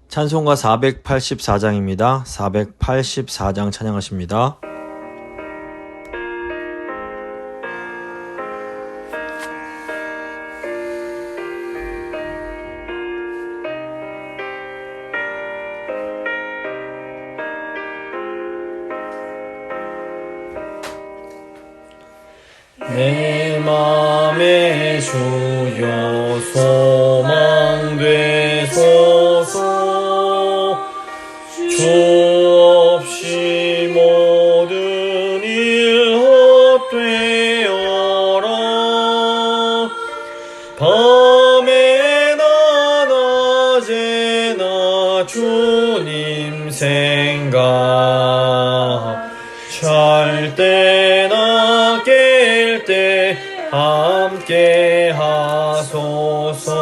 B: 찬송가 484장입니다. 484장 찬양하십니다. 내 맘에 주여 소망 되소서. 주 없이 모든 일 헛되어라. 밤에나 낮에나 주님 생각 잘 때나 깰 때 함께 하소서.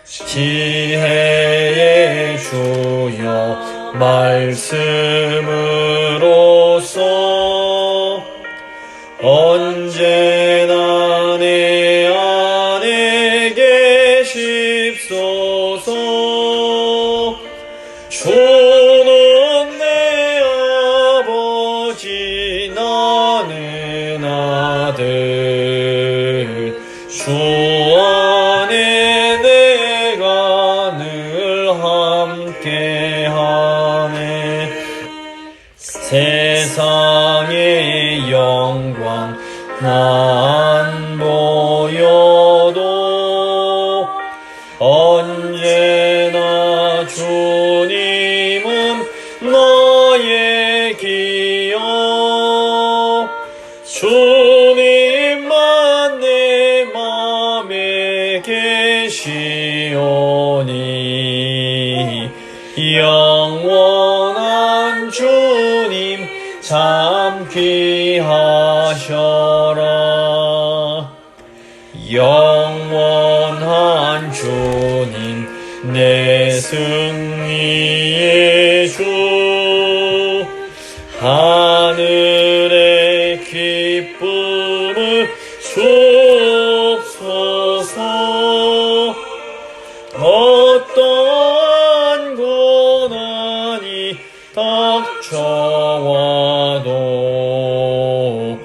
B: 지혜의 주여 말씀으로써 언제나 내 안에 계십소서. 주는 내 아버지 나는 아들. 주 안에 내가 늘 함께하네. 세상의 영광 안 보여도 언제나 주님은 나의 기억. 주님만 내 맘에 계시오니 영원한 주님 참 귀하셔라. 영원한 주님 내 승리의 주. 하늘의 기쁨을 주옵소서. 어떠한 고난이 닥쳐와도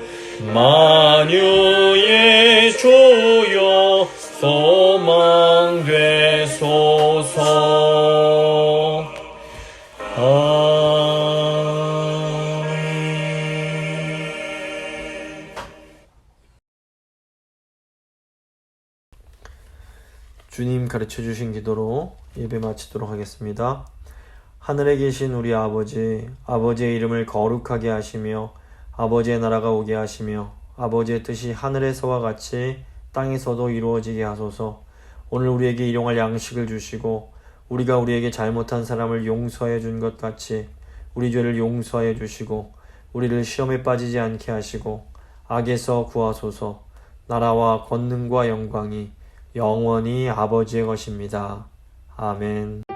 B: 만유의 주여 소망 되소서.
A: 주님 가르쳐 주신 기도로 예배 마치도록 하겠습니다. 하늘에 계신 우리 아버지, 아버지의 이름을 거룩하게 하시며 아버지의 나라가 오게 하시며 아버지의 뜻이 하늘에서와 같이 땅에서도 이루어지게 하소서. 오늘 우리에게 일용할 양식을 주시고 우리가 우리에게 잘못한 사람을 용서해 준 것 같이 우리 죄를 용서하여 주시고 우리를 시험에 빠지지 않게 하시고 악에서 구하소서. 나라와 권능과 영광이 영원히 아버지의 것입니다. 아멘.